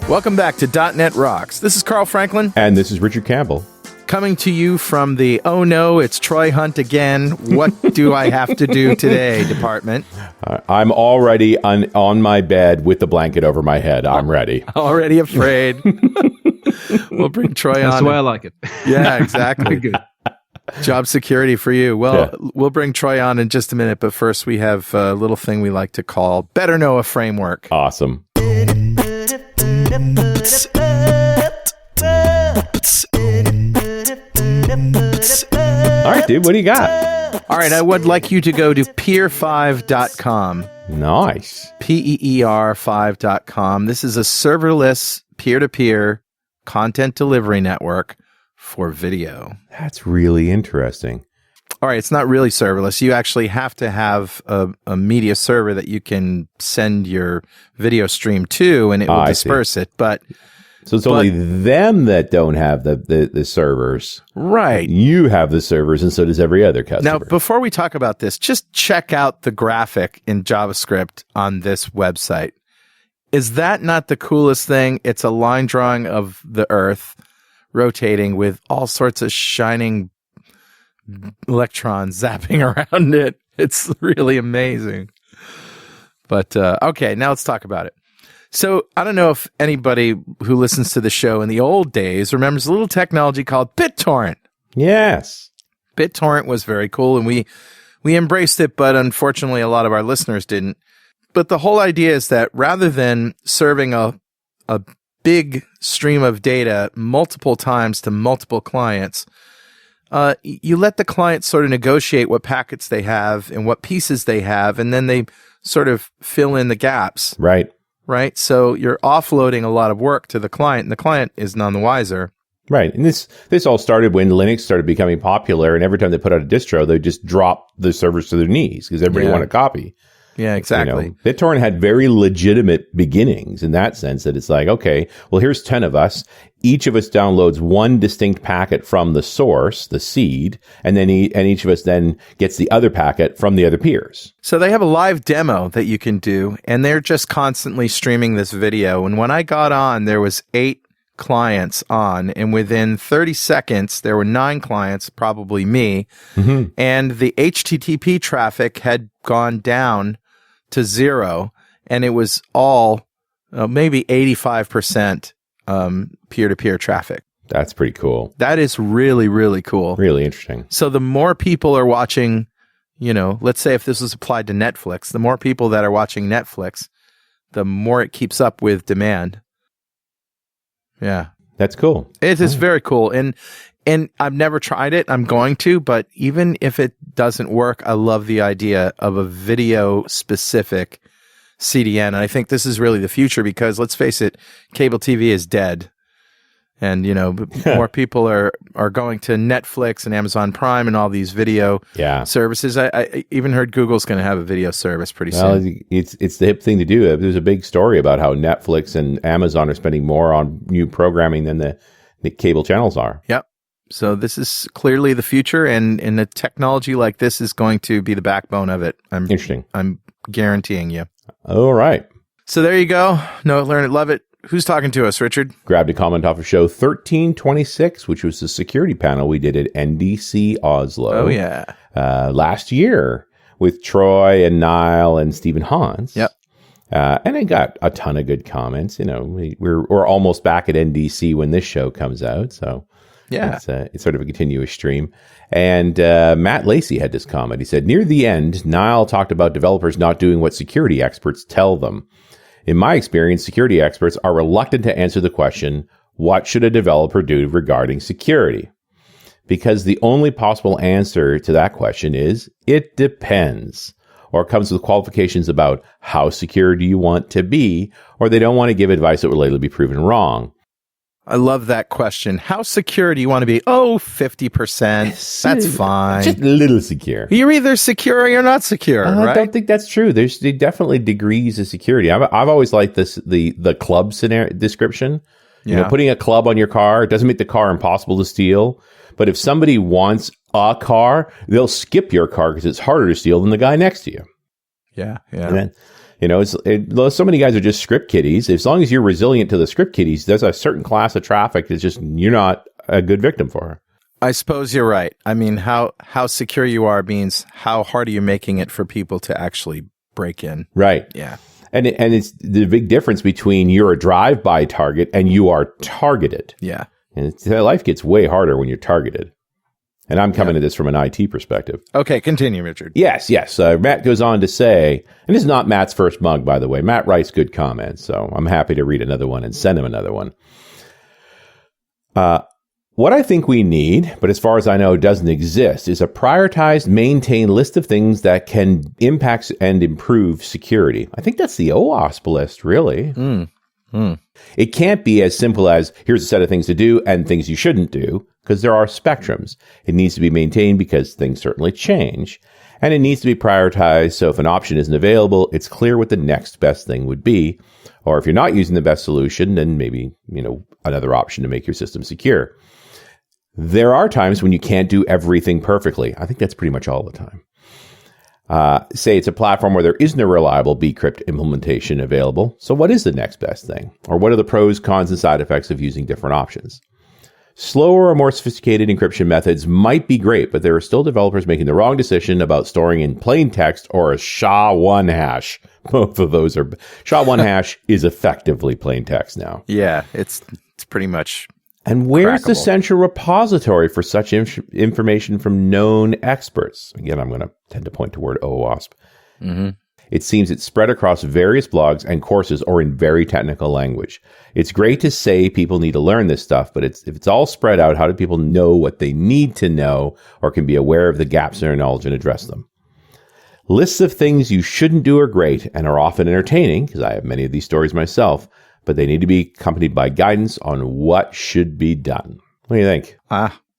Welcome back to .NET Rocks. This is Carl Franklin. And this is Richard Campbell. Coming to you from the "Oh no, it's Troy Hunt again. What do I have to do today?" department. I'm already on my bed with the blanket over my head. I'm ready. Already afraid. We'll bring Troy on. That's the way I like it. Yeah, exactly. Good. Job security for you. Well, We'll bring Troy on in just a minute, but first we have a little thing we like to call Better Know a Framework. Awesome. All right, dude, what do you got? All right, I would like you to go to peer5.com. Nice. PEER5.com. This is a serverless peer-to-peer content delivery network for video. That's really interesting. All right, it's not really serverless. You actually have to have a media server that you can send your video stream to, and it will disperse it. But so it's only them that don't have the servers. Right. You have the servers, and so does every other customer. Now, before we talk about this, just check out the graphic in JavaScript on this website. Is that not the coolest thing? It's a line drawing of the Earth rotating with all sorts of shining electrons zapping around it. It's really amazing. But, okay, now let's talk about it. So I don't know if anybody who listens to the show in the old days remembers a little technology called BitTorrent. Yes. BitTorrent was very cool, and we embraced it, but unfortunately a lot of our listeners didn't. But the whole idea is that rather than serving a big stream of data multiple times to multiple clients, you let the client sort of negotiate what packets they have and what pieces they have, and then they sort of fill in the gaps. Right. Right? So you're offloading a lot of work to the client, and the client is none the wiser. Right. And this all started when Linux started becoming popular, and every time they put out a distro, they just drop the servers to their knees because everybody wanted a copy. Yeah, exactly. You know, BitTorrent had very legitimate beginnings in that sense that it's like, okay, well, here's 10 of us. Each of us downloads one distinct packet from the source, the seed, and then each of us then gets the other packet from the other peers. So they have a live demo that you can do, and they're just constantly streaming this video. And when I got on, there was 8 clients on, and within 30 seconds, there were 9 clients, probably me, and the HTTP traffic had gone down to 0, and it was all maybe 85% peer-to-peer traffic. That's pretty cool. That is really, really cool. Really interesting. So the more people are watching, let's say if this was applied to Netflix, the more people that are watching Netflix, the more it keeps up with demand. Yeah. That's cool. It is very cool. And I've never tried it. I'm going to, but even if it doesn't work, I love the idea of a video-specific CDN. And I think this is really the future because, let's face it, cable TV is dead. And, more people are going to Netflix and Amazon Prime and all these video services. I even heard Google's going to have a video service pretty soon. It's the hip thing to do. There's a big story about how Netflix and Amazon are spending more on new programming than the cable channels are. Yep. So this is clearly the future, and a technology like this is going to be the backbone of it. Interesting. I'm guaranteeing you. All right. So there you go. Know it, learn it, love it. Who's talking to us, Richard? Grabbed a comment off of show 1326, which was the security panel we did at NDC Oslo. Oh, yeah. Last year with Troy and Niall and Stephen Hans. Yep. And I got a ton of good comments. We're almost back at NDC when this show comes out. So yeah, it's sort of a continuous stream. And Matt Lacey had this comment. He said, near the end, Niall talked about developers not doing what security experts tell them. In my experience, security experts are reluctant to answer the question, what should a developer do regarding security? Because the only possible answer to that question is, it depends. Or it comes with qualifications about how secure do you want to be, or they don't want to give advice that will later be proven wrong. I love that question. How secure do you want to be? Oh, 50%. That's fine. Just a little secure. You're either secure or you're not secure, right? I don't think that's true. There's definitely degrees of security. I've always liked the club scenario description. You know, putting a club on your car, it doesn't make the car impossible to steal. But if somebody wants a car, they'll skip your car because it's harder to steal than the guy next to you. Yeah. And So many guys are just script kiddies. As long as you're resilient to the script kiddies, there's a certain class of traffic that's just you're not a good victim for. I suppose you're right. I mean, how secure you are means how hard are you making it for people to actually break in. Right. Yeah. And it's the big difference between you're a drive-by target and you are targeted. Yeah. And life gets way harder when you're targeted. And I'm coming at this from an IT perspective. Okay, continue, Richard. Yes. Matt goes on to say, and this is not Matt's first mug, by the way. Matt writes good comments, so I'm happy to read another one and send him another one. What I think we need, but as far as I know doesn't exist, is a prioritized, maintained list of things that can impact and improve security. I think that's the OWASP list, really. It can't be as simple as, here's a set of things to do and things you shouldn't do, because there are spectrums. It needs to be maintained because things certainly change. And it needs to be prioritized, so if an option isn't available, it's clear what the next best thing would be. Or if you're not using the best solution, then maybe, another option to make your system secure. There are times when you can't do everything perfectly. I think that's pretty much all the time. Say it's a platform where there isn't a reliable bcrypt implementation available. So what is the next best thing? Or what are the pros, cons, and side effects of using different options? Slower or more sophisticated encryption methods might be great, but there are still developers making the wrong decision about storing in plain text or a SHA-1 hash. Both of those are... SHA-1 hash is effectively plain text now. Yeah, it's pretty much... And where's crackable. The central repository for such information from known experts? Again, I'm going to tend to point toward OWASP. Mm-hmm. It seems it's spread across various blogs and courses or in very technical language. It's great to say people need to learn this stuff, but if it's all spread out, how do people know what they need to know or can be aware of the gaps in their knowledge and address them? Lists of things you shouldn't do are great and are often entertaining, because I have many of these stories myself, but they need to be accompanied by guidance on what should be done. What do you think?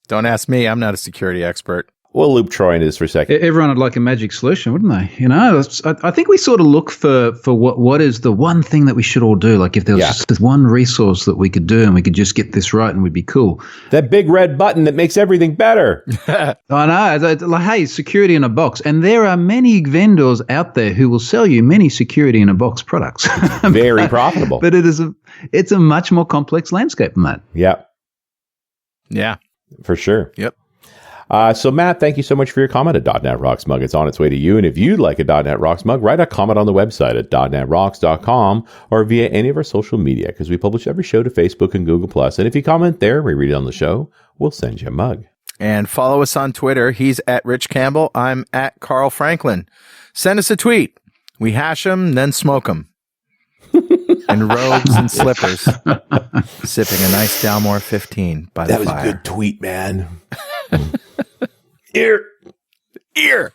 Don't ask me. I'm not a security expert. We'll loop Troy into this for a second. Everyone would like a magic solution, wouldn't they? I think we sort of look for what is the one thing that we should all do. Like if there was just this one resource that we could do and we could just get this right and we'd be cool. That big red button that makes everything better. I know. Like, hey, security in a box. And there are many vendors out there who will sell you many security in a box products. Very profitable. But it's a much more complex landscape than that. Yep. Yeah. For sure. Yep. So, Matt, thank you so much for your comment at .NET Rocks mug. It's on its way to you. And if you'd like a .NET Rocks mug, write a comment on the website at .NETRocks.com or via any of our social media, because we publish every show to Facebook and Google+. And if you comment there, we read it on the show, we'll send you a mug. And follow us on Twitter. He's at Rich Campbell. I'm at Carl Franklin. Send us a tweet. We hash them, then smoke them. In robes and slippers, sipping a nice Dalmore 15 by the fire. That was a good tweet, man. Ear.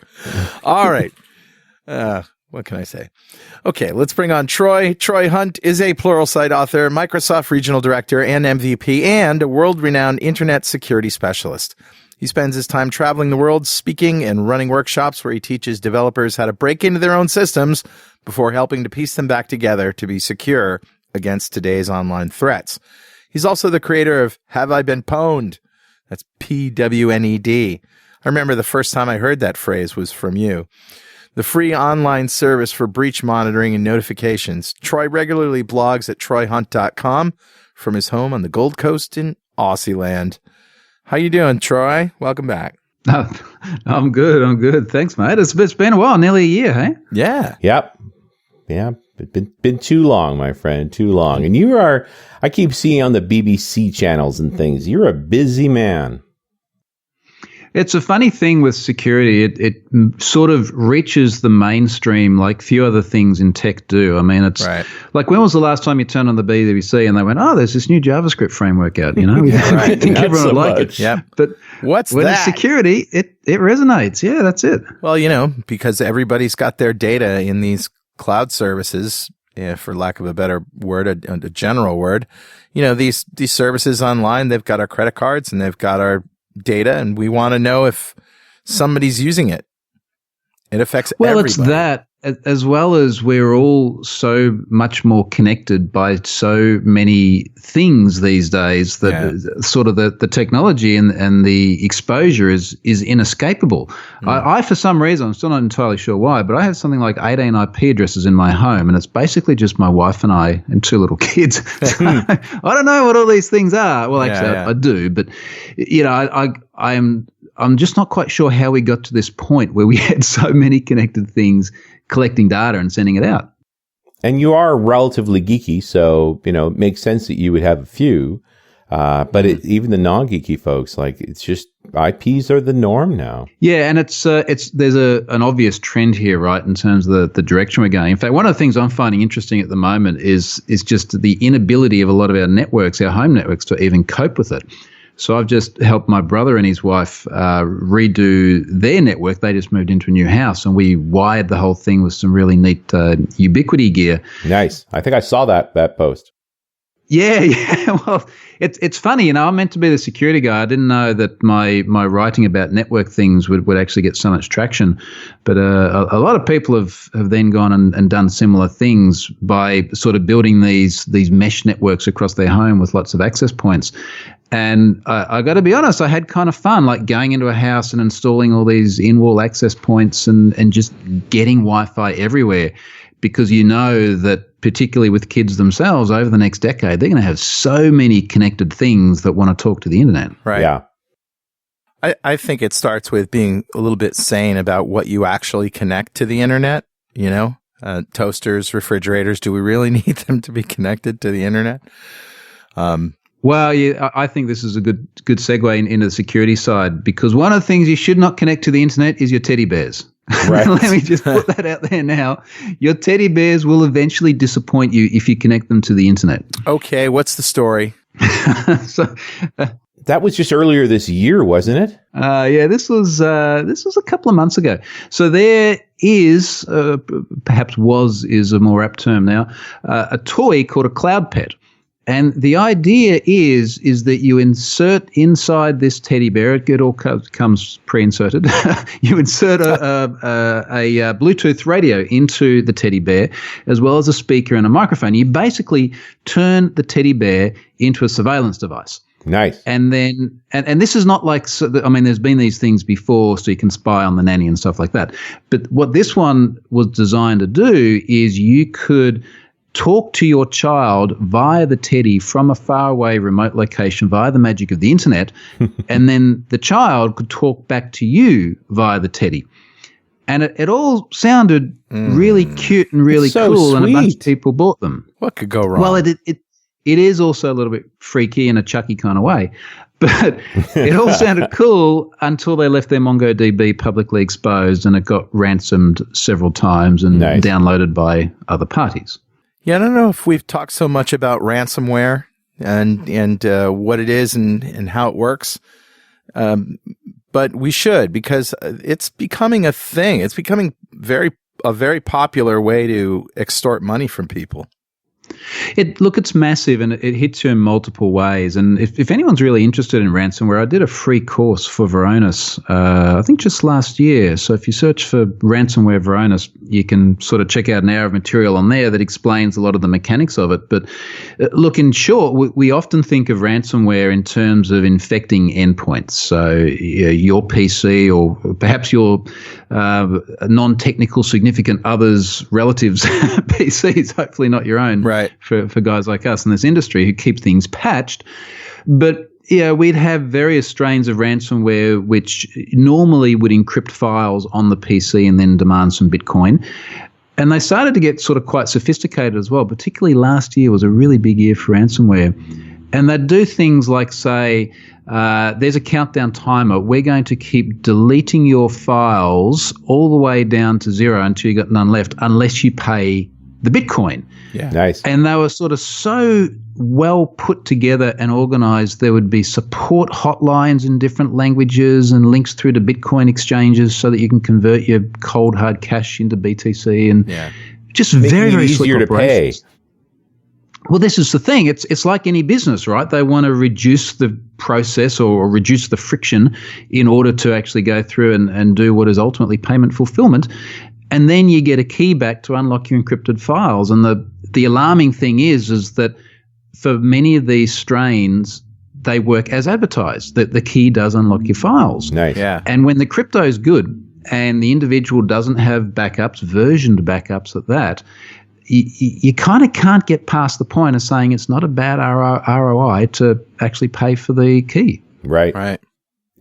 All right. What can I say? Okay, let's bring on Troy. Troy Hunt is a Pluralsight author, Microsoft Regional Director and MVP, and a world-renowned Internet security specialist. He spends his time traveling the world, speaking and running workshops where he teaches developers how to break into their own systems before helping to piece them back together to be secure against today's online threats. He's also the creator of Have I Been Pwned? That's PWNED. I remember the first time I heard that phrase was from you. The free online service for breach monitoring and notifications. Troy regularly blogs at troyhunt.com from his home on the Gold Coast in Aussieland. How you doing, Troy? Welcome back. I'm good. Thanks, mate. It's been a while, nearly a year, hey? Yeah. Yep. Yeah. It's been too long, my friend, too long. And I keep seeing on the BBC channels and things, you're a busy man. It's a funny thing with security. It sort of reaches the mainstream like few other things in tech do. I mean, it's right. Like, when was the last time you turned on the BBC and they went, oh, there's this new JavaScript framework out, you know? I think everyone would like it. Yep. But when it's security, it resonates. Yeah, that's it. Well, because everybody's got their data in these cloud services, for lack of a better word, a general word. These services online, they've got our credit cards and they've got our data, and we want to know if somebody's using it. It affects everybody. It's that, as well as we're all so much more connected by so many things these days that sort of the technology and the exposure is inescapable. I, for some reason, I'm still not entirely sure why, but I have something like 18 IP addresses in my home, and it's basically just my wife and I and 2 little kids. So, I don't know what all these things are. Well, actually, I do, but I'm just not quite sure how we got to this point where we had so many connected things collecting data and sending it out. And you are relatively geeky, so, it makes sense that you would have a few. But even the non-geeky folks, it's just IPs are the norm now. Yeah, and there's an obvious trend here, right, in terms of the direction we're going. In fact, one of the things I'm finding interesting at the moment is just the inability of a lot of our networks, our home networks, to even cope with it. So I've just helped my brother and his wife redo their network. They just moved into a new house, and we wired the whole thing with some really neat Ubiquity gear. Nice. I think I saw that post. Yeah. Well, it's funny, I'm meant to be the security guy. I didn't know that my writing about network things would actually get so much traction. But a lot of people have then gone and done similar things by sort of building these mesh networks across their home with lots of access points. And I got to be honest, I had kind of fun, like going into a house and installing all these in-wall access points and just getting Wi-Fi everywhere, because that particularly with kids themselves over the next decade, they're going to have so many connected things that want to talk to the internet. Right. Yeah. I think it starts with being a little bit sane about what you actually connect to the internet. Toasters, refrigerators, do we really need them to be connected to the internet? Well, yeah, I think this is a good segue into the security side, because one of the things you should not connect to the internet is your teddy bears. Right. Let me just put that out there now. Your teddy bears will eventually disappoint you if you connect them to the internet. Okay, what's the story? That was just earlier this year, wasn't it? Yeah, this was a couple of months ago. So there is, perhaps is a more apt term now, a toy called a Cloud Pet. And the idea is that you insert inside this teddy bear, it all comes pre-inserted, you insert a Bluetooth radio into the teddy bear, as well as a speaker and a microphone. You basically turn the teddy bear into a surveillance device. Nice. And then, and this is not like, there's been these things before, so you can spy on the nanny and stuff like that. But what this one was designed to do is you could talk to your child via the teddy from a faraway remote location via the magic of the internet, and then the child could talk back to you via the teddy. And it all sounded really cute and really cool, sweet. And a bunch of people bought them. What could go wrong? Well, it is also a little bit freaky in a Chucky kind of way. But it all sounded cool until they left their MongoDB publicly exposed, and it got ransomed several times and downloaded by other parties. Yeah, I don't know if we've talked so much about ransomware and what it is and how it works, but we should, because it's becoming a thing. It's becoming a very popular way to extort money from people. It's massive, and it hits you in multiple ways. And if anyone's really interested in ransomware, I did a free course for Varonis, I think just last year. So if you search for ransomware Varonis, you can sort of check out an hour of material on there that explains a lot of the mechanics of it. But look, in short, we often think of ransomware in terms of infecting endpoints. So your PC, or perhaps your non-technical significant others, relatives' PCs, hopefully not your own. Right. For guys like us in this industry who keep things patched. But we'd have various strains of ransomware which normally would encrypt files on the PC and then demand some Bitcoin. And they started to get sort of quite sophisticated as well. Particularly last year was a really big year for ransomware. And they'd do things like say, there's a countdown timer. We're going to keep deleting your files all the way down to 0 until you got none left, unless you pay the Bitcoin. Yeah. Nice. And they were sort of so well put together and organized. There would be support hotlines in different languages and links through to Bitcoin exchanges so that you can convert your cold hard cash into BTC, and just very, very easier to pay. Well, this is the thing. It's like any business, right? They want to reduce the process or reduce the friction in order to actually go through and do what is ultimately payment fulfillment. and then you get a key back to unlock your encrypted files. And the alarming thing is that for many of these strains, they work as advertised, that the key does unlock your files. Nice. Yeah. And when the crypto is good and the individual doesn't have backups, versioned backups at that, you kind of can't get past the point of saying it's not a bad ROI to actually pay for the key. Right. Right.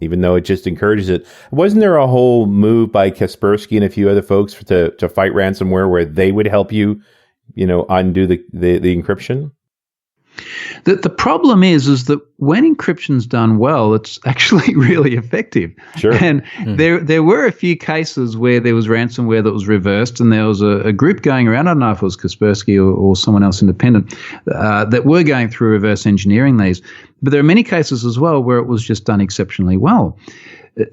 Even though it just encourages it. Wasn't there a whole move by Kaspersky and a few other folks to fight ransomware where they would help you, undo the encryption? The problem is that when encryption's done well, it's actually really effective. Sure. And there were a few cases where there was ransomware that was reversed, and there was a group going around, I don't know if it was Kaspersky or someone else independent, that were going through reverse engineering these. But there are many cases as well where it was just done exceptionally well.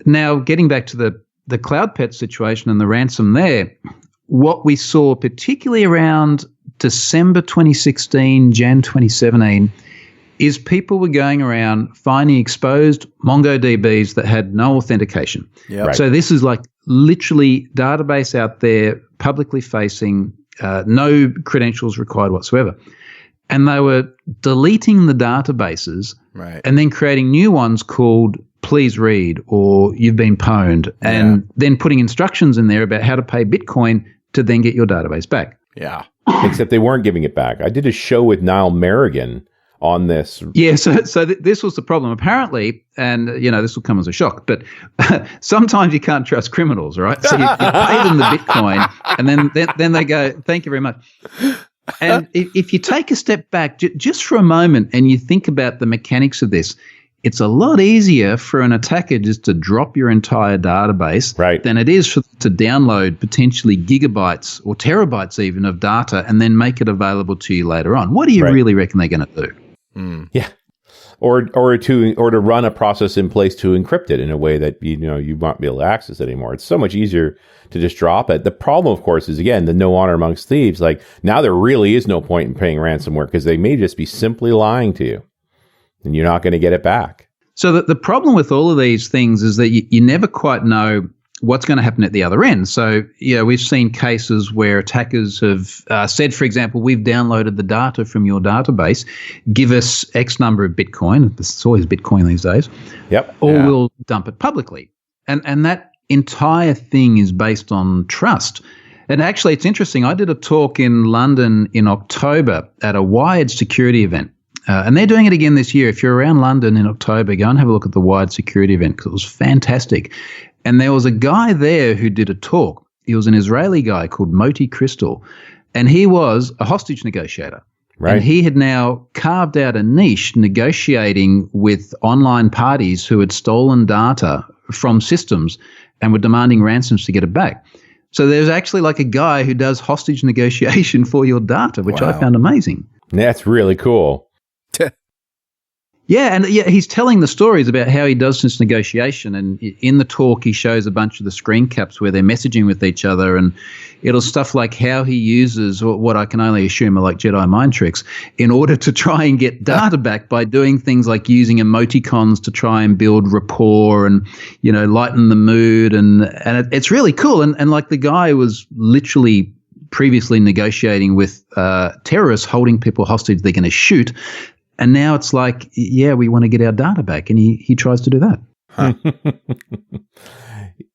Now, getting back to the CloudPet situation and the ransom there, what we saw particularly around December 2016, Jan 2017, is people were going around finding exposed MongoDBs that had no authentication. Yep. Right. So this is like literally database out there, publicly facing, no credentials required whatsoever. And they were deleting the databases and then creating new ones called please read or you've been pwned, and then putting instructions in there about how to pay Bitcoin to then get your database back. Yeah. Except they weren't giving it back. I did a show with Niall Merrigan on this. Yeah, so this was the problem. Apparently, and this will come as a shock, but sometimes you can't trust criminals, right? So you pay them the Bitcoin, and then they go, thank you very much. And if you take a step back just for a moment and you think about the mechanics of this, it's a lot easier for an attacker just to drop your entire database than it is to download potentially gigabytes or terabytes even of data and then make it available to you later on. What do you really reckon they're going to do? Yeah. Or to run a process in place to encrypt it in a way that you won't be able to access it anymore. It's so much easier to just drop it. The problem, of course, is again the no honor amongst thieves. Like now, there really is no point in paying ransomware because they may just be simply lying to you, and you're not going to get it back. So the problem with all of these things is that you never quite know what's going to happen at the other end. So, we've seen cases where attackers have said, for example, we've downloaded the data from your database, give us X number of Bitcoin. It's always Bitcoin these days. Yep. Or we'll dump it publicly. And that entire thing is based on trust. And actually, it's interesting. I did a talk in London in October at a Wired security event. And they're doing it again this year. If you're around London in October, go and have a look at the Wired security event because it was fantastic. And there was a guy there who did a talk. He was an Israeli guy called Moti Crystal, and he was a hostage negotiator. Right. And he had now carved out a niche negotiating with online parties who had stolen data from systems and were demanding ransoms to get it back. So there's actually like a guy who does hostage negotiation for your data, which I found amazing. That's really cool. Yeah, and he's telling the stories about how he does this negotiation, and in the talk he shows a bunch of the screen caps where they're messaging with each other, and it'll stuff like how he uses what I can only assume are like Jedi mind tricks in order to try and get data back by doing things like using emoticons to try and build rapport and lighten the mood, and it's really cool. And like the guy was literally previously negotiating with terrorists holding people hostage they're going to shoot. And now it's like, we want to get our data back. And he tries to do that. Huh.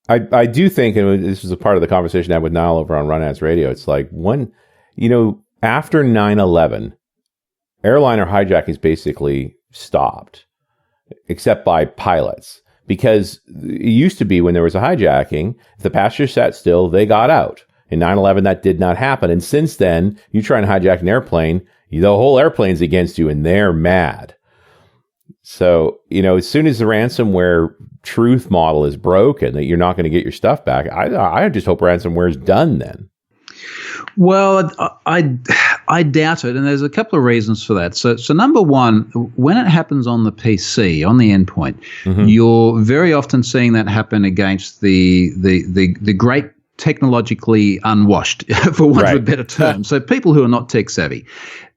I do think, and this was a part of the conversation I had with Niall over on Run-Ads Radio, it's like after 9/11, airliner hijackings basically stopped, except by pilots. Because it used to be when there was a hijacking, if the passengers sat still, they got out. In 9/11, that did not happen. And since then, you try and hijack an airplane, the whole airplane's against you and they're mad. So, as soon as the ransomware truth model is broken, that you're not going to get your stuff back, I just hope ransomware is done then. Well, I doubt it, and there's a couple of reasons for that. So number one, when it happens on the PC, on the endpoint, you're very often seeing that happen against the great technologically unwashed, for want of a better term. So people who are not tech savvy.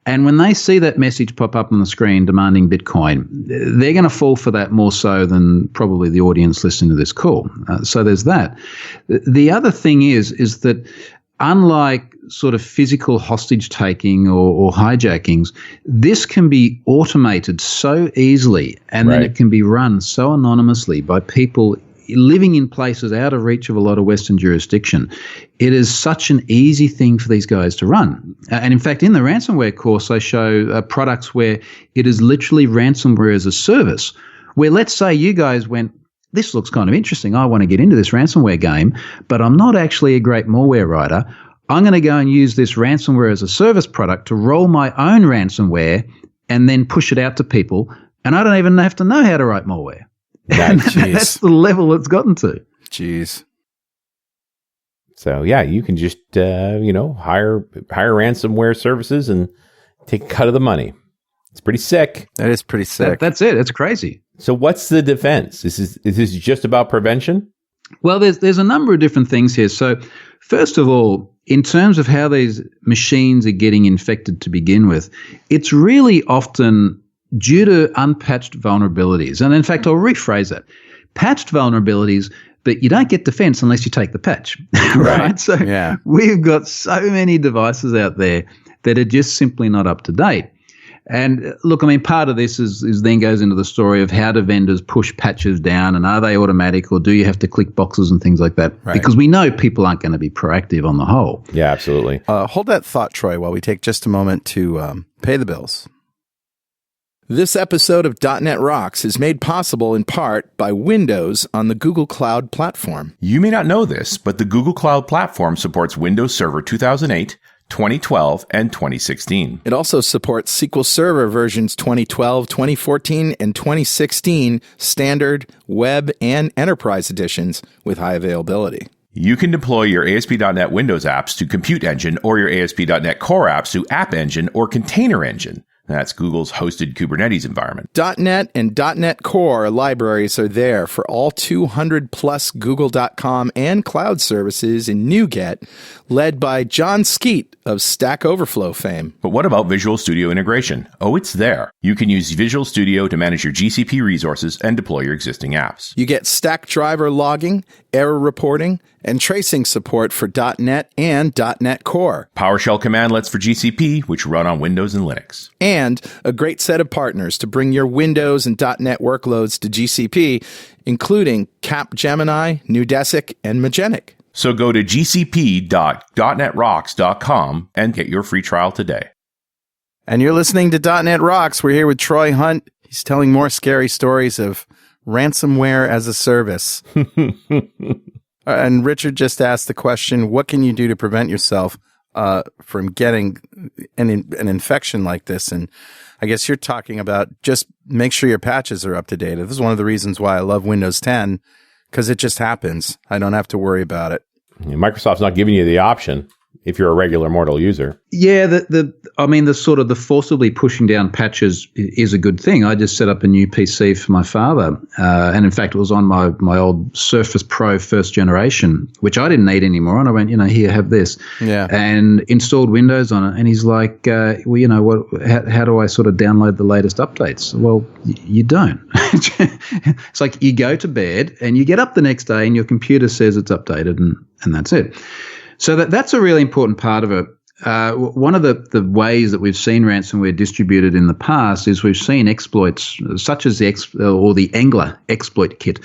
And when they see that message pop up on the screen demanding Bitcoin, they're going to fall for that more so than probably the audience listening to this call. So there's that. The other thing is that unlike sort of physical hostage taking or hijackings, this can be automated so easily, and then it can be run so anonymously by people living in places out of reach of a lot of Western jurisdiction. It is such an easy thing for these guys to run. And in fact, in the ransomware course, I show products where it is literally ransomware as a service, where let's say you guys went, this looks kind of interesting. I want to get into this ransomware game, but I'm not actually a great malware writer. I'm going to go and use this ransomware as a service product to roll my own ransomware and then push it out to people. And I don't even have to know how to write malware. That's the level it's gotten to. Jeez. So yeah, you can just hire ransomware services and take a cut of the money. It's pretty sick. That is pretty sick. That's it. It's crazy. So what's the defense? Is this just about prevention? Well, there's a number of different things here. So first of all, in terms of how these machines are getting infected to begin with, it's really often due to unpatched vulnerabilities. And in fact, I'll rephrase that. Patched vulnerabilities, but you don't get defense unless you take the patch, right? So we've got so many devices out there that are just simply not up to date. And look, I mean, part of this is then goes into the story of how do vendors push patches down, and are they automatic, or do you have to click boxes and things like that? Right. Because we know people aren't going to be proactive on the whole. Yeah, absolutely. Hold that thought, Troy, while we take just a moment to pay the bills. This episode of .NET Rocks is made possible in part by Windows on the Google Cloud Platform. You may not know this, but the Google Cloud Platform supports Windows Server 2008, 2012, and 2016. It also supports SQL Server versions 2012, 2014, and 2016 standard, web, and enterprise editions with high availability. You can deploy your ASP.NET Windows apps to Compute Engine or your ASP.NET Core apps to App Engine or Container Engine. That's Google's hosted Kubernetes environment. .NET and .NET Core libraries are there for all 200 plus Google.com and cloud services in NuGet, led by John Skeet of Stack Overflow fame. But what about Visual Studio integration? Oh, it's there. You can use Visual Studio to manage your GCP resources and deploy your existing apps. You get stack driver logging, error reporting, and tracing support for .NET and .NET Core. PowerShell commandlets for GCP, which run on Windows and Linux. And a great set of partners to bring your Windows and .NET workloads to GCP, including Capgemini, Neudesic, and Magenic. So go to gcp.netrocks.com and get your free trial today. And you're listening to .NET Rocks. We're here with Troy Hunt. He's telling more scary stories of ransomware as a service. And Richard just asked the question, what can you do to prevent yourself from getting an infection like this? And I guess you're talking about just make sure your patches are up to date. This is one of the reasons why I love Windows 10, because it just happens. I don't have to worry about it. Microsoft's not giving you the option if you're a regular mortal user. Yeah, the forcibly pushing down patches is a good thing. I just set up a new PC for my father, and in fact, it was on my old Surface Pro first generation, which I didn't need anymore. And I went, here, have this, and installed Windows on it. And he's like, how do I sort of download the latest updates? Well, you don't. It's like you go to bed and you get up the next day and your computer says it's updated, and that's it. So that's a really important part of it. One of the ways that we've seen ransomware distributed in the past is we've seen exploits such as the Angler exploit kit,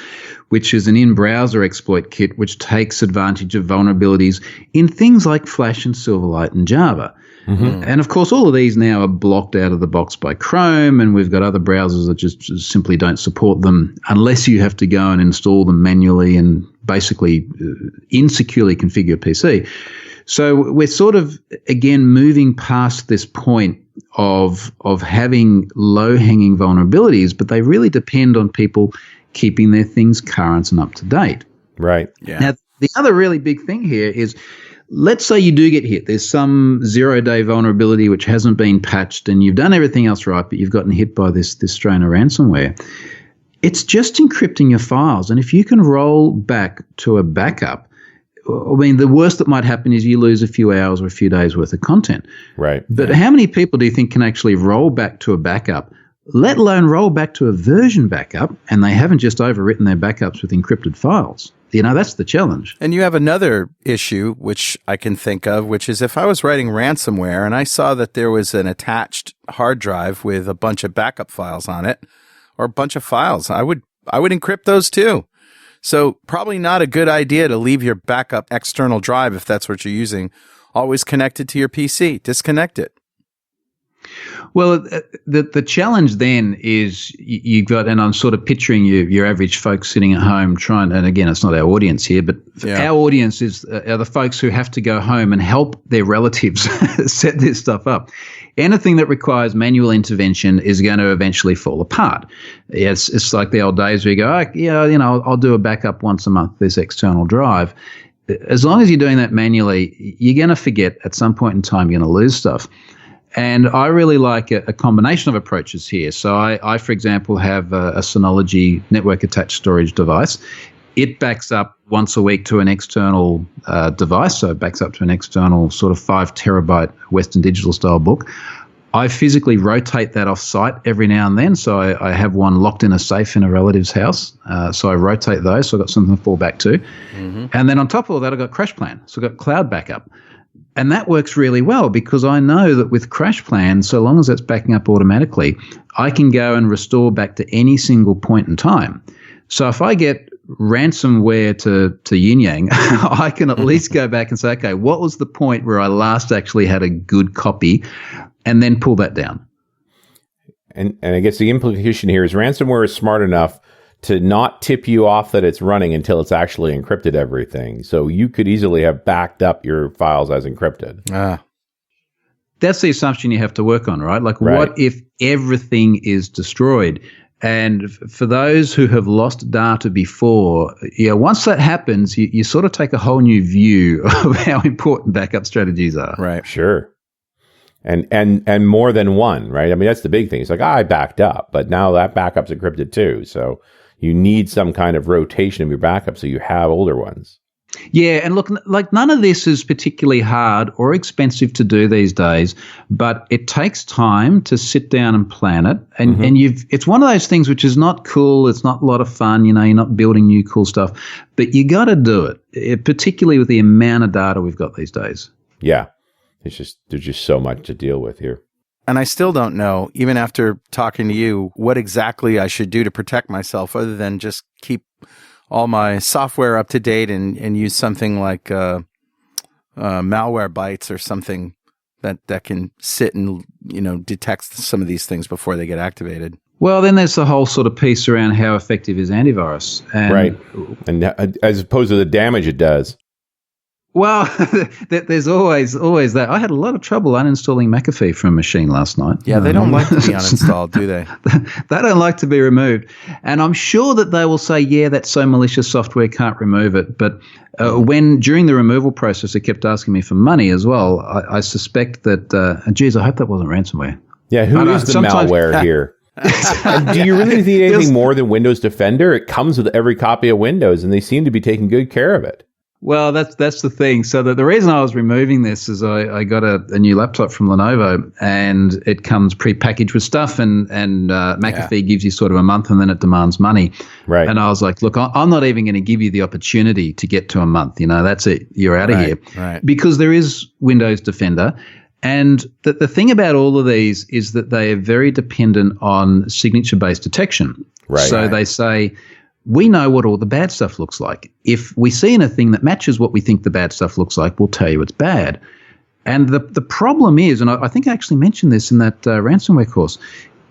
which is an in-browser exploit kit which takes advantage of vulnerabilities in things like Flash and Silverlight and Java. Mm-hmm. And of course, all of these now are blocked out of the box by Chrome, and we've got other browsers that just simply don't support them unless you have to go and install them manually and basically insecurely configure your PC. So we're sort of, again, moving past this point of having low-hanging vulnerabilities, but they really depend on people keeping their things current and up to date. Right. Yeah. Now, the other really big thing here is, let's say you do get hit. There's some zero-day vulnerability which hasn't been patched, and you've done everything else right, but you've gotten hit by this strain of ransomware. It's just encrypting your files, and if you can roll back to a backup, I mean, the worst that might happen is you lose a few hours or a few days worth of content. Right. But how many people do you think can actually roll back to a backup, let alone roll back to a version backup, and they haven't just overwritten their backups with encrypted files? That's the challenge. And you have another issue, which I can think of, which is if I was writing ransomware and I saw that there was an attached hard drive with a bunch of backup files on it, or a bunch of files, I would encrypt those too. So probably not a good idea to leave your backup external drive, if that's what you're using, always connected to your PC. Disconnect it. Well, the challenge then is you've got, and I'm sort of picturing your average folks sitting at home trying, and again, it's not our audience here, but our audience are the folks who have to go home and help their relatives set this stuff up. Anything that requires manual intervention is going to eventually fall apart. It's like the old days where you go, I'll do a backup once a month, this external drive. As long as you're doing that manually, you're going to forget at some point in time, you're going to lose stuff. And I really like a combination of approaches here. So I, for example, have a Synology network-attached storage device. It backs up once a week to an external device, so it backs up to an external sort of 5 terabyte Western Digital style book. I physically rotate that off-site every now and then, so I have one locked in a safe in a relative's house. So I rotate those, so I've got something to fall back to. Mm-hmm. And then on top of all that, I've got CrashPlan, so I've got cloud backup. And that works really well because I know that with CrashPlan, so long as it's backing up automatically, I can go and restore back to any single point in time. So if I get ransomware to Yin Yang, I can at least go back and say, okay, what was the point where I last actually had a good copy, and then pull that down. And I guess the implication here is ransomware is smart enough to not tip you off that it's running until it's actually encrypted everything. So you could easily have backed up your files as encrypted. That's the assumption you have to work on, right? Like, what if everything is destroyed? And for those who have lost data before, once that happens, you sort of take a whole new view of how important backup strategies are. Right. Sure. And more than one, right? I mean, that's the big thing. It's like, I backed up, but now that backup's encrypted too. So you need some kind of rotation of your backup so you have older ones. Yeah, and look, like none of this is particularly hard or expensive to do these days, but it takes time to sit down and plan it. And and it's one of those things which is not cool, it's not a lot of fun, you're not building new cool stuff, but you got to do it, particularly with the amount of data we've got these days. Yeah. There's just so much to deal with here. And I still don't know, even after talking to you, what exactly I should do to protect myself other than just keep all my software up to date and use something like Malwarebytes or something that can sit and, detect some of these things before they get activated. Well, then there's the whole sort of piece around how effective is antivirus. Right. And as opposed to the damage it does. Well, there's always that. I had a lot of trouble uninstalling McAfee from a machine last night. Yeah, they don't like to be uninstalled, do they? They don't like to be removed. And I'm sure that they will say, yeah, that's so malicious software, can't remove it. But when during the removal process, it kept asking me for money as well, I suspect that, geez, I hope that wasn't ransomware. Yeah, who is the malware here? Do you really need anything more than Windows Defender? It comes with every copy of Windows, and they seem to be taking good care of it. Well, that's the thing. So the reason I was removing this is I got a new laptop from Lenovo, and it comes pre-packaged with stuff, and McAfee gives you sort of a month, and then it demands money. Right. And I was like, look, I'm not even going to give you the opportunity to get to a month. That's it. You're out of here. Right. Because there is Windows Defender. And the thing about all of these is that they are very dependent on signature-based detection. Right. So they say, we know what all the bad stuff looks like. If we see anything that matches what we think the bad stuff looks like, we'll tell you it's bad. And the problem is, and I think I actually mentioned this in that ransomware course,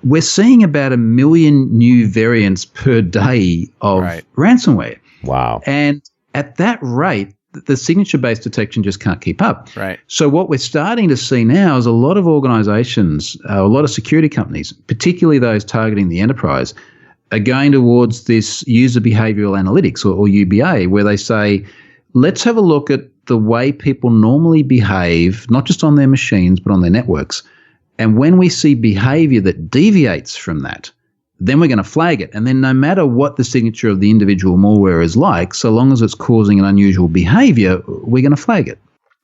we're seeing about 1 million new variants per day of ransomware. Wow. And at that rate, the signature-based detection just can't keep up. Right. So what we're starting to see now is a lot of organizations, a lot of security companies, particularly those targeting the enterprise, are going towards this user behavioral analytics or UBA, where they say, let's have a look at the way people normally behave, not just on their machines, but on their networks. And when we see behavior that deviates from that, then we're going to flag it. And then no matter what the signature of the individual malware is like, so long as it's causing an unusual behavior, we're going to flag it.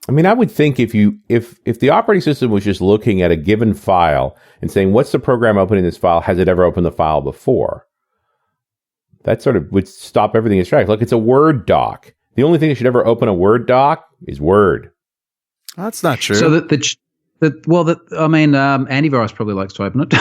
I mean, I would think if the operating system was just looking at a given file and saying, what's the program opening this file? Has it ever opened the file before? That sort of would stop everything in tracks. Look, it's a Word doc. The only thing that should ever open a Word doc is Word. That's not true. So antivirus probably likes to open it.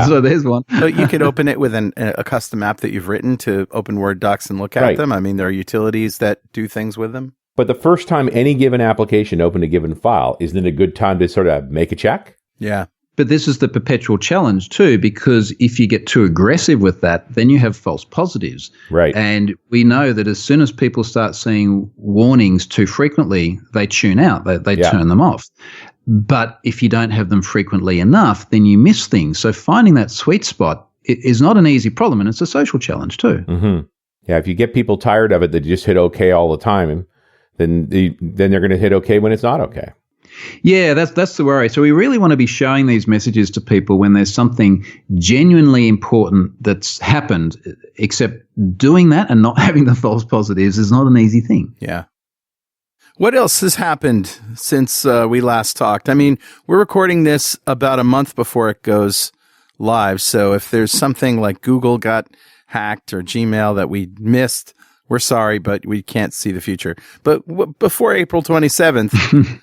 So there's one. But you could open it with a custom app that you've written to open Word docs and look at them. I mean, there are utilities that do things with them. But the first time any given application opened a given file, isn't it a good time to sort of make a check? Yeah. But this is the perpetual challenge too, because if you get too aggressive with that, then you have false positives. Right. And we know that as soon as people start seeing warnings too frequently, they tune out, they turn them off. But if you don't have them frequently enough, then you miss things. So finding that sweet spot is not an easy problem, and it's a social challenge too. Mm-hmm. Yeah, if you get people tired of it, they just hit OK all the time, then they're going to hit OK when it's not OK. Yeah, that's the worry. So we really want to be showing these messages to people when there's something genuinely important that's happened, except doing that and not having the false positives is not an easy thing. Yeah. What else has happened since we last talked? I mean, we're recording this about a month before it goes live. So if there's something like Google got hacked or Gmail that we missed, we're sorry, but we can't see the future. But before April 27th,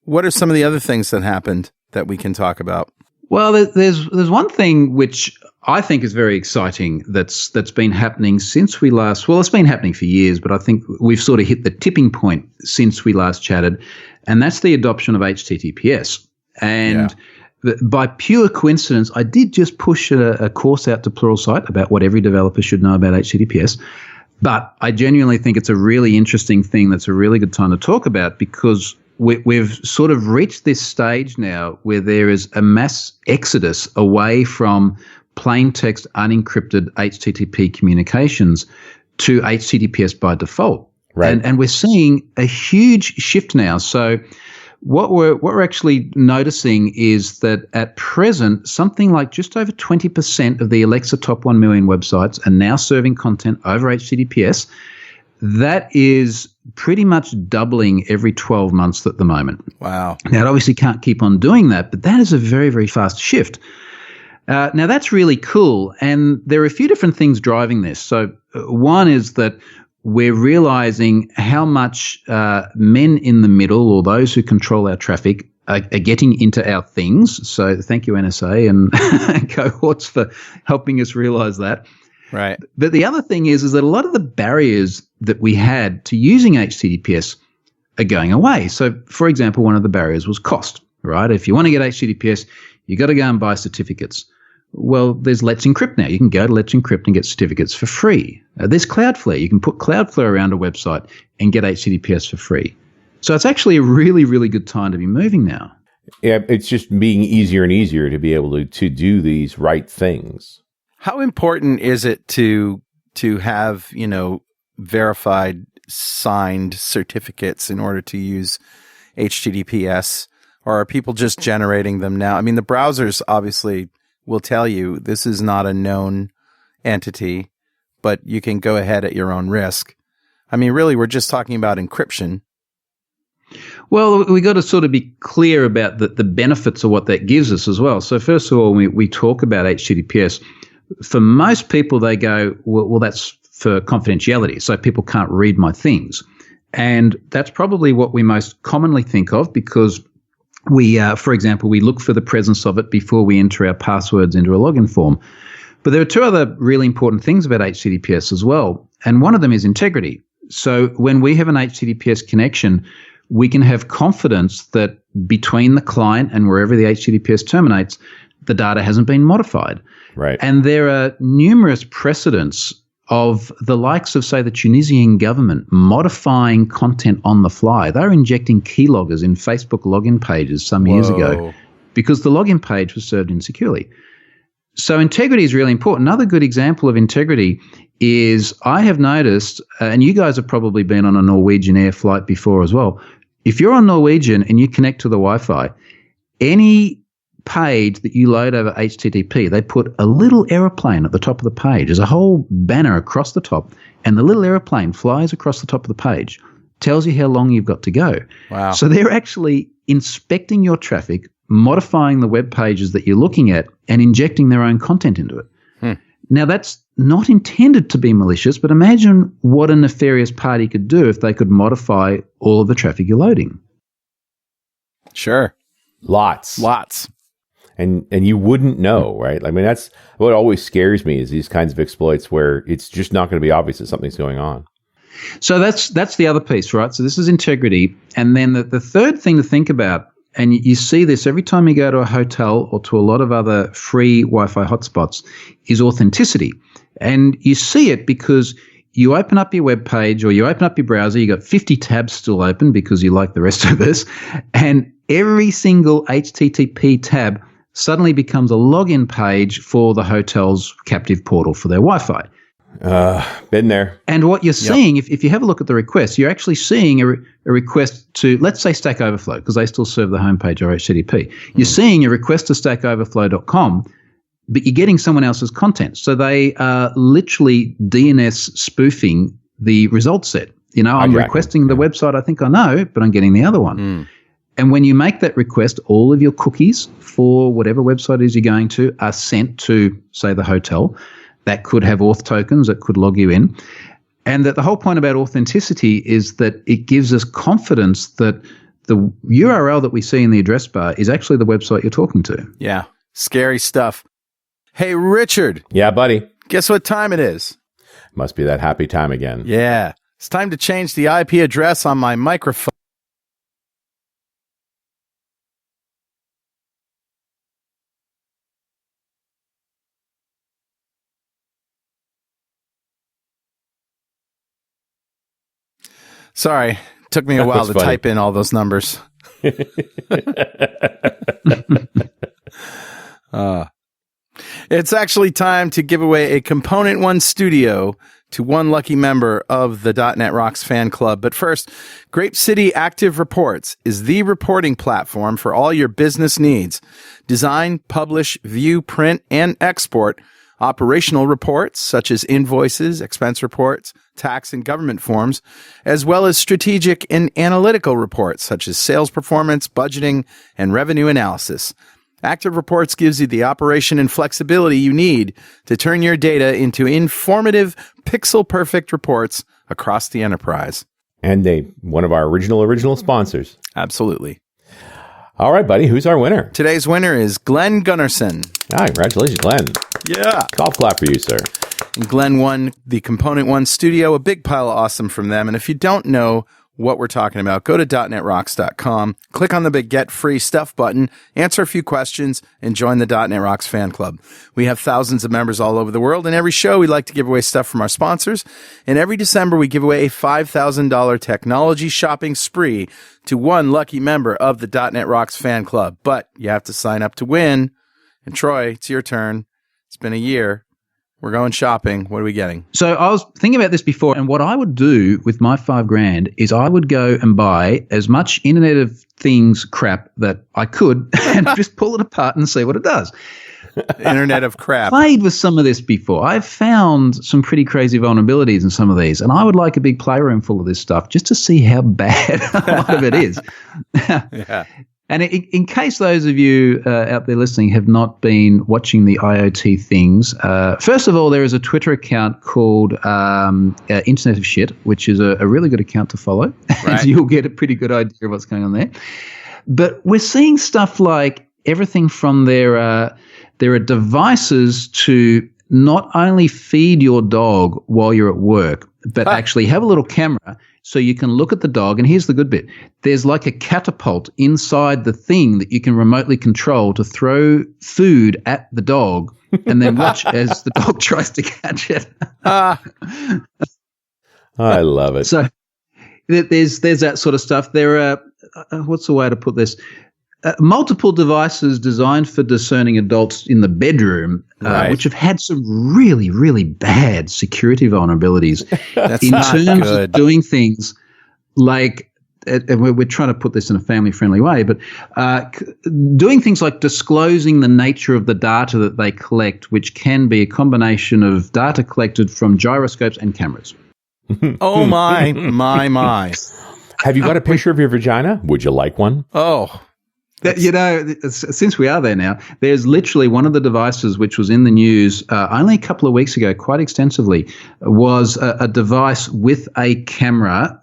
what are some of the other things that happened that we can talk about? Well, there's one thing which I think is very exciting that's been happening since we last. Well, it's been happening for years, but I think we've sort of hit the tipping point since we last chatted, and that's the adoption of HTTPS. And by pure coincidence, I did just push a course out to Pluralsight about what every developer should know about HTTPS. But I genuinely think it's a really interesting thing that's a really good time to talk about, because we've sort of reached this stage now where there is a mass exodus away from plain text unencrypted HTTP communications to HTTPS by default. Right. And we're seeing a huge shift now. So what we're actually noticing is that at present, something like just over 20% of the Alexa top 1 million websites are now serving content over HTTPS. That is pretty much doubling every 12 months at the moment. Wow. Now, it obviously can't keep on doing that, but that is a very, very fast shift. Now, that's really cool, and there are a few different things driving this. So one is that we're realizing how much men in the middle, or those who control our traffic, are getting into our things. So thank you, NSA and cohorts, for helping us realize that. Right. But the other thing is that a lot of the barriers that we had to using HTTPS are going away. So, for example, one of the barriers was cost, right? If you want to get HTTPS, you got to go and buy certificates. Well, there's Let's Encrypt now. You can go to Let's Encrypt and get certificates for free. There's Cloudflare. You can put Cloudflare around a website and get HTTPS for free. So it's actually a really, really good time to be moving now. Yeah, it's just being easier and easier to be able to do these right things. How important is it to have, verified signed certificates in order to use HTTPS, or are people just generating them now? I mean, the browsers obviously will tell you this is not a known entity, but you can go ahead at your own risk. I mean, really, we're just talking about encryption. Well, we got to sort of be clear about the benefits of what that gives us as well. So first of all, we talk about HTTPS. For most people, they go, well, that's for confidentiality, so people can't read my things. And that's probably what we most commonly think of, because we, for example, we look for the presence of it before we enter our passwords into a login form. But there are two other really important things about HTTPS as well, and one of them is integrity. So when we have an HTTPS connection, we can have confidence that between the client and wherever the HTTPS terminates, the data hasn't been modified. Right. And there are numerous precedents of the likes of, say, the Tunisian government modifying content on the fly. They were injecting keyloggers in Facebook login pages some years ago because the login page was served insecurely. So integrity is really important. Another good example of integrity is I have noticed, and you guys have probably been on a Norwegian Air flight before as well, if you're on Norwegian and you connect to the Wi-Fi, any page that you load over HTTP, they put a little aeroplane at the top of the page. There's a whole banner across the top, and the little aeroplane flies across the top of the page, tells you how long you've got to go. Wow. So they're actually inspecting your traffic, modifying the web pages that you're looking at, and injecting their own content into it. Now, that's not intended to be malicious, but imagine what a nefarious party could do if they could modify all of the traffic you're loading. Sure. Lots. And you wouldn't know, right? I mean, that's what always scares me, is these kinds of exploits where it's just not going to be obvious that something's going on. So that's the other piece, right? So this is integrity. And then the third thing to think about, and you see this every time you go to a hotel or to a lot of other free Wi-Fi hotspots, is authenticity. And you see it because you open up your web page or you open up your browser, you got 50 tabs still open because you like the rest of us, and every single HTTP tab suddenly becomes a login page for the hotel's captive portal for their Wi-Fi. Been there. And what you're seeing, if you have a look at the request, you're actually seeing a request to, let's say, Stack Overflow, because they still serve the homepage or HTTP. You're seeing a request to stackoverflow.com, but you're getting someone else's content. So they are literally DNS spoofing the result set. You know, I'm requesting the website I think I know, but I'm getting the other one. And when you make that request, all of your cookies for whatever website it is you're going to are sent to, say, the hotel. That could have auth tokens that could log you in. And that the whole point about authenticity is that it gives us confidence that the URL that we see in the address bar is actually the website you're talking to. Yeah. Scary stuff. Hey, Richard. Yeah, buddy. Guess what time it is? Must be that happy time again. Yeah. It's time to change the IP address on my microphone. Sorry, took me a while to type in all those numbers. It's actually time to give away a Component One Studio to one lucky member of the .NET Rocks fan club. But first, Grape City Active Reports is the reporting platform for all your business needs. Design, publish, view, print, and export operational reports such as invoices, expense reports, tax and government forms, as well as strategic and analytical reports such as sales performance, budgeting, and revenue analysis. Active Reports gives you the operation and flexibility you need to turn your data into informative, pixel-perfect reports across the enterprise. And one of our original sponsors. Absolutely. All right, buddy. Who's our winner? Today's winner is Glenn Gunnarsson. Congratulations, Glenn. Yeah. Golf clap for you, sir. And Glenn won the Component One Studio, a big pile of awesome from them. And if you don't know what we're talking about, go to .NETRocks.com, click on the big Get Free Stuff button, answer a few questions, and join the .NET Rocks fan club. We have thousands of members all over the world, and every show we like to give away stuff from our sponsors. And every December we give away a $5,000 technology shopping spree to one lucky member of the .NET Rocks fan club. But you have to sign up to win. And Troy, it's your turn. It's been a year. We're going shopping. What are we getting? So I was thinking about this before, and what I would do with my $5,000 is I would go and buy as much Internet of Things crap that I could and just pull it apart and see what it does. Internet of crap. I've played with some of this before. I've found some pretty crazy vulnerabilities in some of these, and I would like a big playroom full of this stuff just to see how bad a lot of it is. Yeah. And in case those of you out there listening have not been watching the IoT things, first of all, there is a Twitter account called Internet of Shit, which is a really good account to follow. Right. You'll get a pretty good idea of what's going on there. But we're seeing stuff like everything from there are devices to not only feed your dog while you're at work, but actually have a little camera so you can look at the dog. And here's the good bit. There's like a catapult inside the thing that you can remotely control to throw food at the dog and then watch as the dog tries to catch it. I love it. So there's that sort of stuff. There are, what's the way to put this? Multiple devices designed for discerning adults in the bedroom, which have had some really, really bad security vulnerabilities in terms of doing things like and we're trying to put this in a family-friendly way, but doing things like disclosing the nature of the data that they collect, which can be a combination of data collected from gyroscopes and cameras. Oh, my. Have you got a picture of your vagina? Would you like one? Oh, since we are there now, there's literally one of the devices which was in the news only a couple of weeks ago, quite extensively, was a device with a camera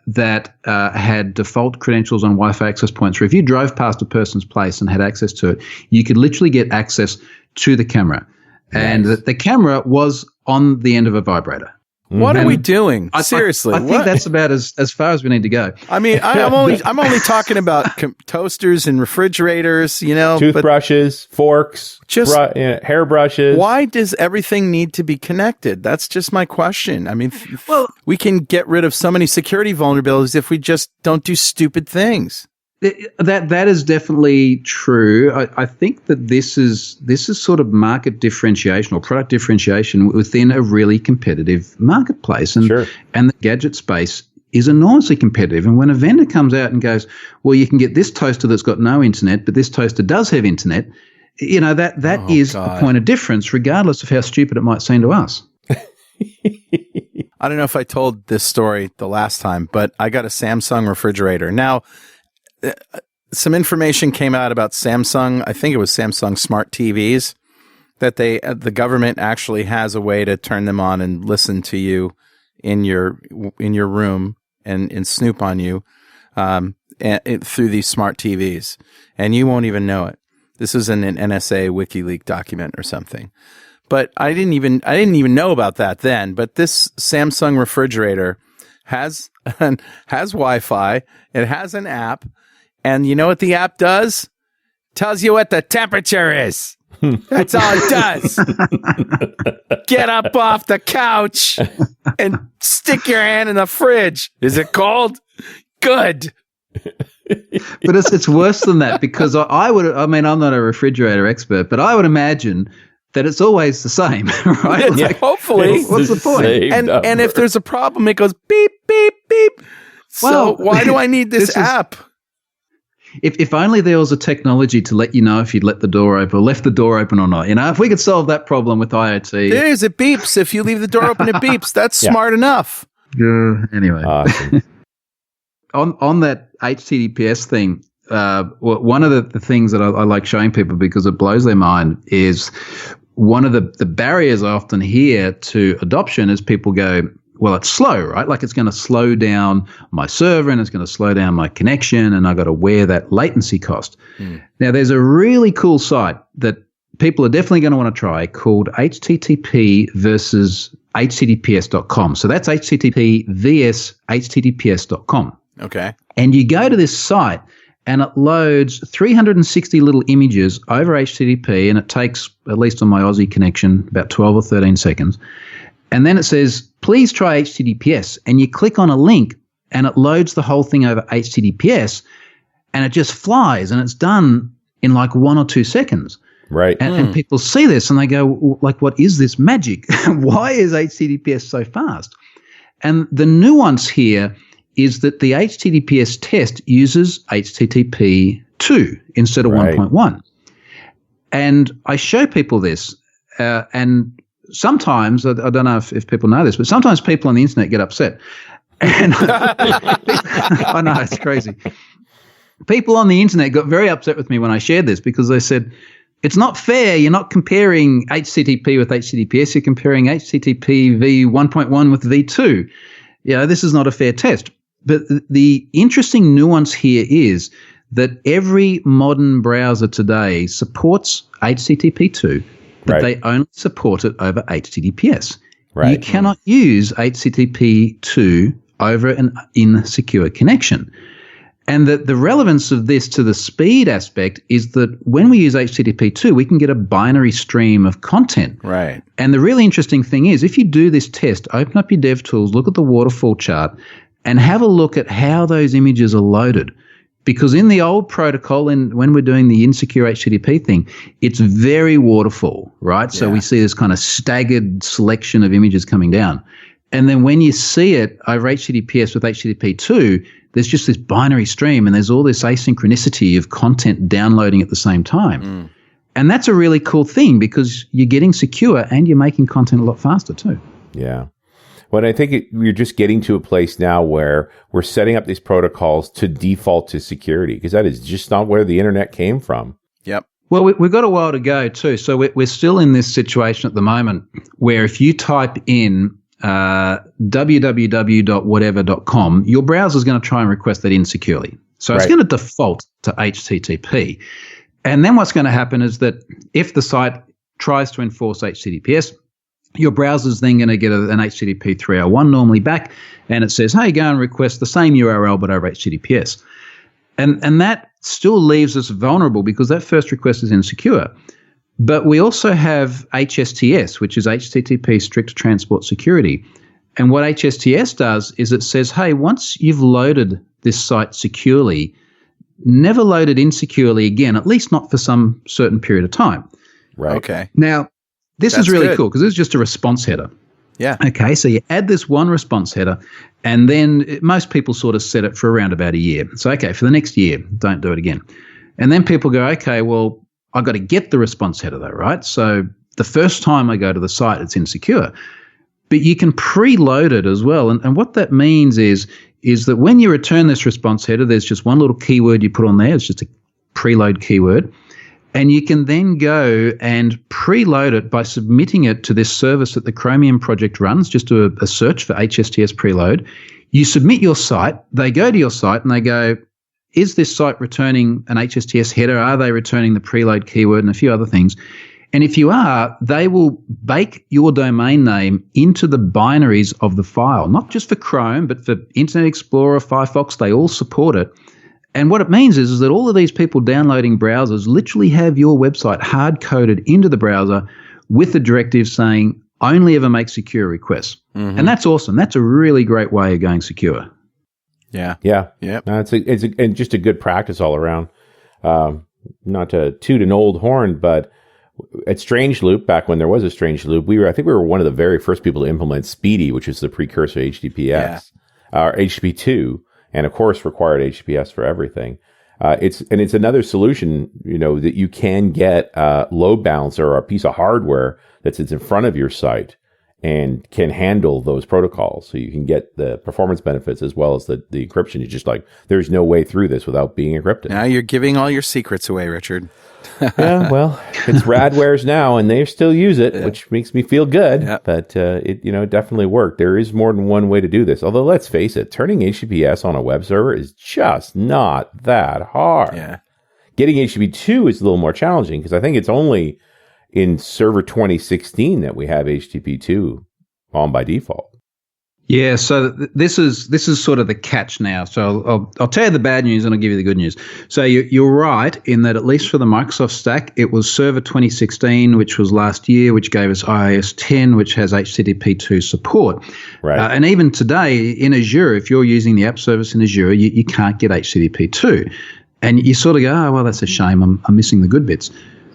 that had default credentials on Wi-Fi access points. So if you drove past a person's place and had access to it, you could literally get access to the camera. Nice. And the camera was on the end of a vibrator. What are we doing? Seriously, I think that's about as far as we need to go. I mean, I'm only talking about toasters and refrigerators, toothbrushes, forks, hairbrushes. Why does everything need to be connected? That's just my question. I mean, we can get rid of so many security vulnerabilities if we just don't do stupid things. That is definitely true. I think that this is sort of market differentiation or product differentiation within a really competitive marketplace, and the gadget space is enormously competitive. And when a vendor comes out and goes, "Well, you can get this toaster that's got no internet, but this toaster does have internet," that is a point of difference, regardless of how stupid it might seem to us. I don't know if I told this story the last time, but I got a Samsung refrigerator. Now, some information came out about Samsung. I think it was Samsung smart TVs, that the government actually has a way to turn them on and listen to you in your room and snoop on you through these smart TVs, and you won't even know it. This is in an NSA WikiLeaks document or something. But I didn't even know about that then. But this Samsung refrigerator has Wi-Fi. It has an app. And you know what the app does? Tells you what the temperature is. That's all it does. Get up off the couch and stick your hand in the fridge. Is it cold? Good. But it's worse than that, because I'm not a refrigerator expert, but I would imagine that it's always the same, right? Like, hopefully. What's the point? And if there's a problem, it goes beep, beep, beep. So why do I need this app? If only there was a technology to let you know if you'd let the door open or left the door open or not. If we could solve that problem with IoT. It beeps. If you leave the door open, it beeps. That's smart enough. Anyway. Awesome. On that HTTPS thing, one of the things that I like showing people, because it blows their mind, is one of the barriers I often hear to adoption is people go, well, it's slow, right? Like, it's going to slow down my server and it's going to slow down my connection, and I've got to wear that latency cost. Now, there's a really cool site that people are definitely going to want to try called HTTP versus HTTPS.com. So that's HTTP vs HTTPS.com. Okay. And you go to this site and it loads 360 little images over HTTP, and it takes, at least on my Aussie connection, about 12 or 13 seconds. And then it says, please try HTTPS. And you click on a link and it loads the whole thing over HTTPS, and it just flies, and it's done in like 1 or 2 seconds. Right. And people see this and they go, like, what is this magic? Why is HTTPS so fast? And the nuance here is that the HTTPS test uses HTTP 2 instead of 1.1. And I show people this, and sometimes, I don't know if people know this, but sometimes people on the internet get upset. And I know, it's crazy. People on the internet got very upset with me when I shared this, because they said, it's not fair. You're not comparing HTTP with HTTPS. You're comparing HTTP v1.1 with v2. This is not a fair test. But the interesting nuance here is that every modern browser today supports HTTP2, but they only support it over HTTPS. Right. You cannot use HTTP2 over an insecure connection. And the relevance of this to the speed aspect is that when we use HTTP2, we can get a binary stream of content. Right. And the really interesting thing is, if you do this test, open up your DevTools, look at the waterfall chart, and have a look at how those images are loaded. Because in the old protocol, and when we're doing the insecure HTTP thing, it's very waterfall, right? So we see this kind of staggered selection of images coming down. And then when you see it over HTTPS with HTTP2, there's just this binary stream and there's all this asynchronicity of content downloading at the same time. And that's a really cool thing because you're getting secure and you're making content a lot faster too. Yeah. Well, I think we're just getting to a place now where we're setting up these protocols to default to security because that is just not where the internet came from. Yep. Well, we've got a while to go too. So we're still in this situation at the moment where if you type in www.whatever.com, your browser is going to try and request that insecurely. So it's going to default to HTTP. And then what's going to happen is that if the site tries to enforce HTTPS, your browser is then going to get an HTTP 301 normally back, and it says, hey, go and request the same URL but over HTTPS. And that still leaves us vulnerable because that first request is insecure. But we also have HSTS, which is HTTP Strict Transport Security. And what HSTS does is it says, hey, once you've loaded this site securely, never load it insecurely again, at least not for some certain period of time. Right. Okay. Now, this is really cool because this is just a response header. Yeah. Okay, so you add this one response header, and then most people sort of set it for around about a year. So, okay, for the next year, don't do it again. And then people go, okay, well, I've got to get the response header though, right? So the first time I go to the site, it's insecure. But you can preload it as well. And what that means is that when you return this response header, there's just one little keyword you put on there. It's just a preload keyword. And you can then go and preload it by submitting it to this service that the Chromium project runs, just do a search for HSTS preload. You submit your site, they go to your site and they go, is this site returning an HSTS header? Are they returning the preload keyword and a few other things? And if you are, they will bake your domain name into the binaries of the file, not just for Chrome, but for Internet Explorer, Firefox, they all support it. And what it means is that all of these people downloading browsers literally have your website hard-coded into the browser with the directive saying, only ever make secure requests. Mm-hmm. And that's awesome. That's a really great way of going secure. Yeah. Yeah. Yeah. No, it's just a good practice all around. Not to toot an old horn, but at Strangeloop, back when there was a Strangeloop, I think we were one of the very first people to implement Speedy, which is the precursor to HTTPS, or HTTP2. And of course, required HTTPS for everything. It's another solution, that you can get a load balancer or a piece of hardware that sits in front of your site and can handle those protocols. So you can get the performance benefits as well as the encryption. You're just like, there's no way through this without being encrypted. Now you're giving all your secrets away, Richard. Yeah, well, it's Radware's now, and they still use it, which makes me feel good. Yeah. But it definitely worked. There is more than one way to do this. Although, let's face it, turning HTTPS on a web server is just not that hard. Yeah. Getting HTTP2 is a little more challenging because I think it's only in Server 2016 that we have HTTP2 on by default. Yeah, so this is sort of the catch now. So I'll tell you the bad news and I'll give you the good news. So you're right in that at least for the Microsoft stack, it was Server 2016, which was last year, which gave us iOS 10, which has HTTP2 support. Right. And even today in Azure, if you're using the app service in Azure, you can't get HTTP2. And you sort of go, oh, well, that's a shame. I'm missing the good bits.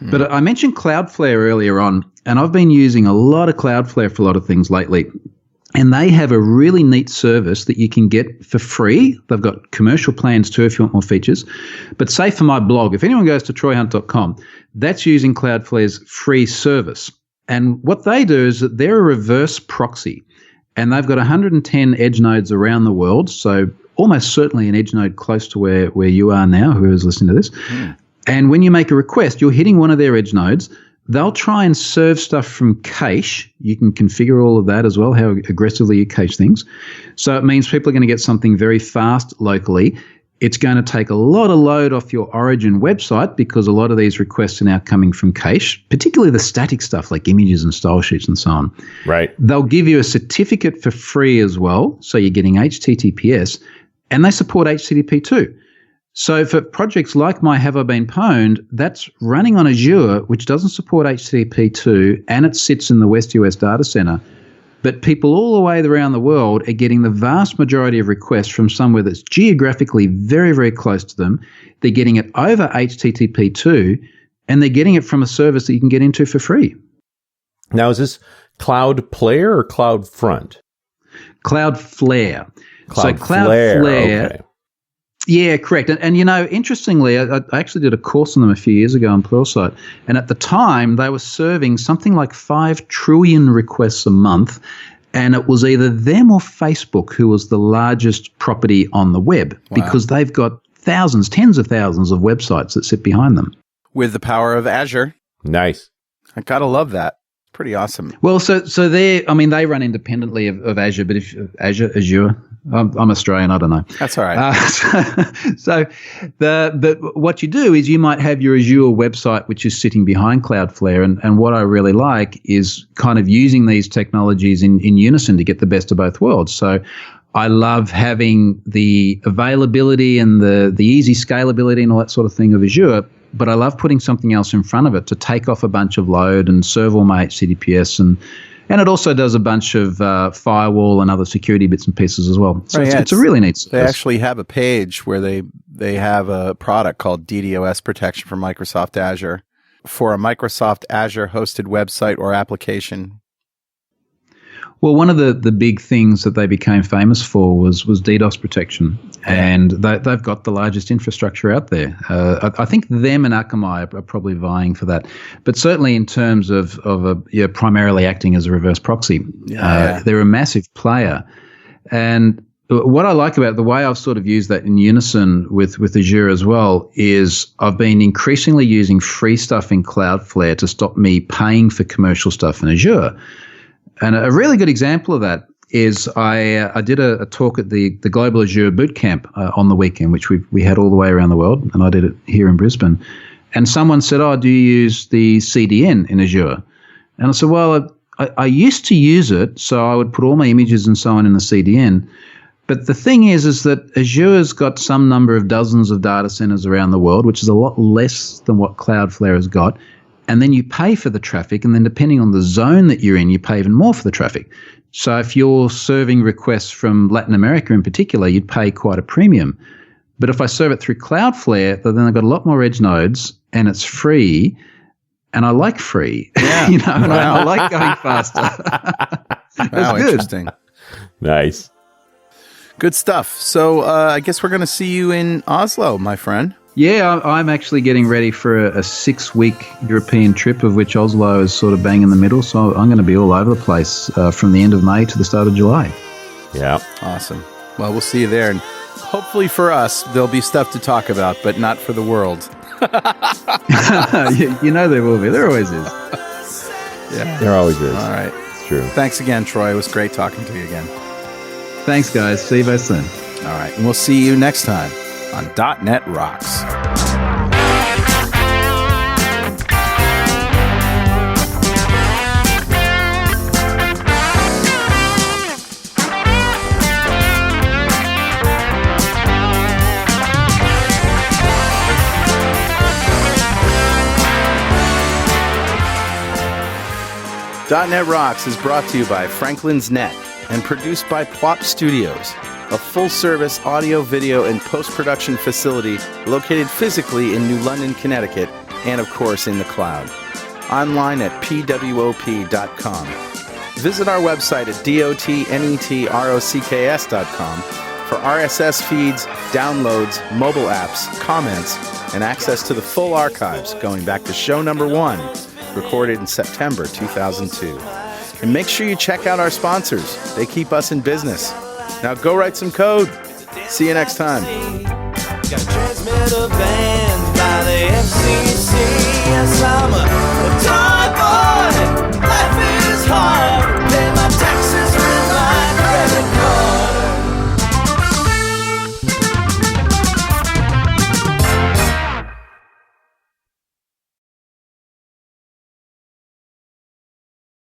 But I mentioned Cloudflare earlier on, and I've been using a lot of Cloudflare for a lot of things lately. And they have a really neat service that you can get for free. They've got commercial plans too if you want more features. But say for my blog, if anyone goes to troyhunt.com, that's using Cloudflare's free service. And what they do is that they're a reverse proxy. And they've got 110 edge nodes around the world. So almost certainly an edge node close to where you are now, whoever's listening to this. Mm. And when you make a request, you're hitting one of their edge nodes. They'll try and serve stuff from cache. You can configure all of that as well, how aggressively you cache things. So it means people are going to get something very fast locally. It's going to take a lot of load off your origin website because a lot of these requests are now coming from cache, particularly the static stuff like images and style sheets and so on. Right. They'll give you a certificate for free as well. So you're getting HTTPS, and they support HTTP2. So for projects like My Have I Been Pwned, that's running on Azure, which doesn't support HTTP2, and it sits in the West US data center. But people all the way around the world are getting the vast majority of requests from somewhere that's geographically very, very close to them. They're getting it over HTTP2, and they're getting it from a service that you can get into for free. Now, is this Cloudflare or CloudFront? Cloudflare. Cloudflare. Okay. Yeah, correct. And interestingly, I actually did a course on them a few years ago on Pluralsight. And at the time, they were serving something like 5 trillion requests a month. And it was either them or Facebook who was the largest property on the web because they've got thousands, tens of thousands of websites that sit behind them. With the power of Azure. Nice. I got to love that. Pretty awesome. Well, so they run independently of Azure, but if Azure, I'm Australian, I don't know. That's all right. But what you do is you might have your Azure website, which is sitting behind Cloudflare, and what I really like is kind of using these technologies in unison to get the best of both worlds. So I love having the availability and the easy scalability and all that sort of thing of Azure, but I love putting something else in front of it to take off a bunch of load and serve all my HTTPS, and it also does a bunch of firewall and other security bits and pieces as well. So it's a really neat service. They actually have a page where they have a product called DDoS protection for Microsoft Azure for a Microsoft Azure hosted website or application. Well, one of the big things that they became famous for was DDoS protection, and they've got the largest infrastructure out there. I think them and Akamai are probably vying for that, but certainly in terms of primarily acting as a reverse proxy, they're a massive player. And what I like about it, the way I've sort of used that in unison with Azure as well, is I've been increasingly using free stuff in Cloudflare to stop me paying for commercial stuff in Azure. And a really good example of that is I did a talk at the Global Azure Bootcamp on the weekend, which we had all the way around the world, and I did it here in Brisbane. And someone said, "Oh, do you use the CDN in Azure?" And I said, "Well, I used to use it, so I would put all my images and so on in the CDN. But the thing is that Azure's got some number of dozens of data centers around the world, which is a lot less than what Cloudflare has got. And then you pay for the traffic, and then depending on the zone that you're in, you pay even more for the traffic. So if you're serving requests from Latin America in particular, you'd pay quite a premium. But if I serve it through Cloudflare, then I've got a lot more edge nodes, and it's free, and I like free. Yeah. And I like going faster." Wow, good. Interesting. Nice. Good stuff. So I guess we're going to see you in Oslo, my friend. Yeah, I'm actually getting ready for a 6-week European trip, of which Oslo is sort of bang in the middle. So I'm going to be all over the place from the end of May to the start of July. Yeah. Awesome. Well, we'll see you there. And hopefully for us, there'll be stuff to talk about, but not for the world. You know there will be. There always is. Yeah. There always is. All right. It's true. Thanks again, Troy. It was great talking to you again. Thanks, guys. See you both soon. All right. And we'll see you next time on .NET Rocks. .NET Rocks is brought to you by Franklin's Net and produced by Plop Studios, a full-service audio, video, and post-production facility located physically in New London, Connecticut, and, of course, in the cloud. Online at pwop.com. Visit our website at dotnetrocks.com for RSS feeds, downloads, mobile apps, comments, and access to the full archives going back to show number 1, recorded in September 2002. And make sure you check out our sponsors. They keep us in business. Now go write some code. See you next time. Got transmitter banned by the FCC.